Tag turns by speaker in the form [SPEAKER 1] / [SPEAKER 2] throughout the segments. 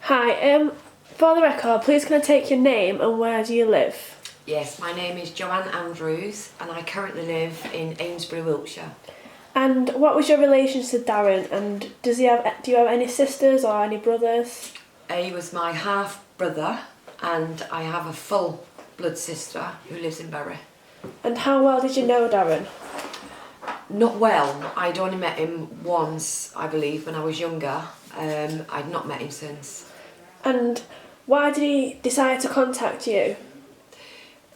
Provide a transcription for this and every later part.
[SPEAKER 1] Hi, for the record, please can I take your name and where do you live?
[SPEAKER 2] Yes, my name is Joanne Andrews and I currently live in Amesbury, Wiltshire.
[SPEAKER 1] And what was your relation to Darren, and do you have any sisters or any brothers?
[SPEAKER 2] He was my half brother and I have a full blood sister who lives in Bury.
[SPEAKER 1] And how well did you know Darren?
[SPEAKER 2] Not well. I'd only met him once, I believe, when I was younger. I'd not met him since.
[SPEAKER 1] And why did he decide to contact you?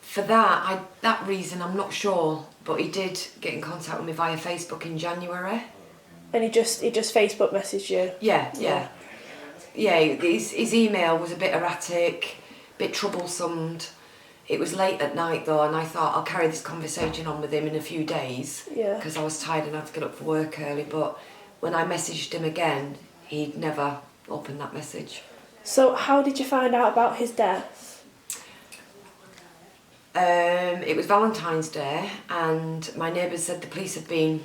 [SPEAKER 2] For that reason, I'm not sure, but he did get in contact with me via Facebook in January.
[SPEAKER 1] And he just Facebook messaged you?
[SPEAKER 2] Yeah. His email was a bit erratic, a bit troublesome. It was late at night though, and I thought I'll carry this conversation on with him in a few days because I was tired and had to get up for work early. But when I messaged him again, he'd never opened that message.
[SPEAKER 1] So how did you find out about his death?
[SPEAKER 2] It was Valentine's Day and my neighbours said the police had been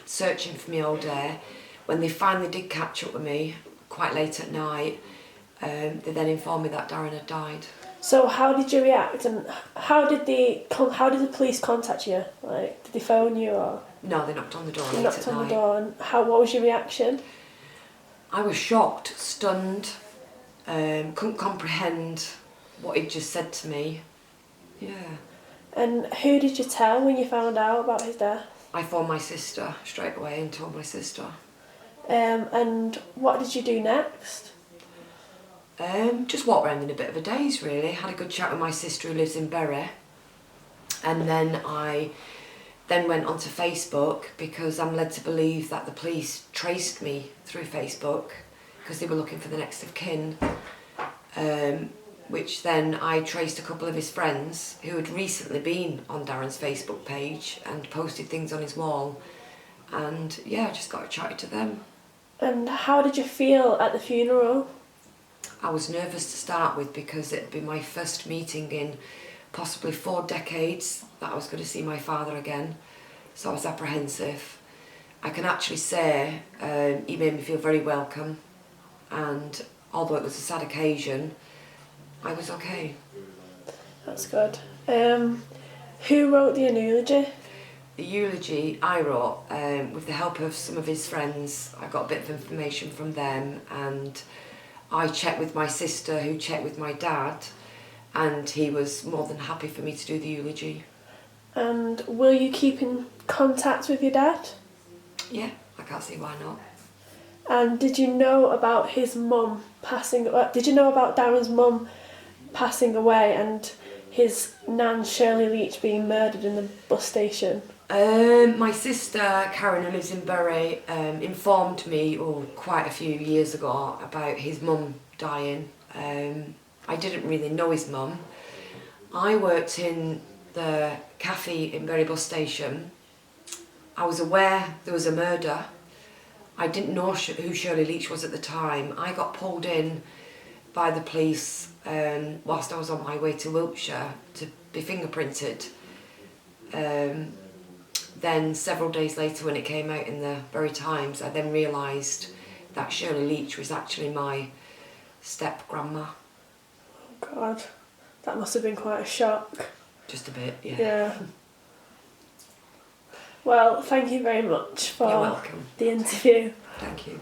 [SPEAKER 2] searching for me all day. When they finally did catch up with me, quite late at night, they then informed me that Darren had died.
[SPEAKER 1] So how did you react, and how did the police contact you? Like, did they phone you or?
[SPEAKER 2] No, they knocked on the door
[SPEAKER 1] They
[SPEAKER 2] late
[SPEAKER 1] knocked
[SPEAKER 2] at
[SPEAKER 1] on
[SPEAKER 2] night.
[SPEAKER 1] the door, and what was your reaction?
[SPEAKER 2] I was shocked, stunned, couldn't comprehend what he'd just said to me. Yeah.
[SPEAKER 1] And who did you tell when you found out about his death?
[SPEAKER 2] I phoned my sister straight away and told my sister.
[SPEAKER 1] And what did you do next?
[SPEAKER 2] Just walked around in a bit of a daze really. Had a good chat with my sister who lives in Bury. And then I went onto Facebook because I'm led to believe that the police traced me through Facebook because they were looking for the next of kin. Which then I traced a couple of his friends who had recently been on Darren's Facebook page and posted things on his wall. And yeah, I just got chatted to them.
[SPEAKER 1] And how did you feel at the funeral?
[SPEAKER 2] I was nervous to start with because it'd be my first meeting in possibly 4 decades that I was going to see my father again. So I was apprehensive. I can actually say he made me feel very welcome, and although it was a sad occasion, I was okay.
[SPEAKER 1] That's good. Who wrote the eulogy?
[SPEAKER 2] The eulogy I wrote with the help of some of his friends. I got a bit of information from them and I checked with my sister who checked with my dad, and he was more than happy for me to do the eulogy.
[SPEAKER 1] And will you keep in contact with your dad?
[SPEAKER 2] Yeah, I can't see why not.
[SPEAKER 1] And did you know about his mum passing? Did you know about Darren's mum passing away and his nan Shirley Leach being murdered in the bus station?
[SPEAKER 2] My sister Karen, who lives in Bury, informed me quite a few years ago about his mum dying. I didn't really know his mum. I worked in the cafe in Bury bus station. I was aware there was a murder. I didn't know who Shirley Leach was at the time. I got pulled in by the police whilst I was on my way to Wiltshire to be fingerprinted. Then several days later, when it came out in the Bury Times, I then realised that Shirley Leach was actually my step-grandma.
[SPEAKER 1] Oh God, that must have been quite a shock.
[SPEAKER 2] Just a bit, yeah.
[SPEAKER 1] Yeah. Well, thank you very much for
[SPEAKER 2] You're welcome.
[SPEAKER 1] the interview.
[SPEAKER 2] Thank you.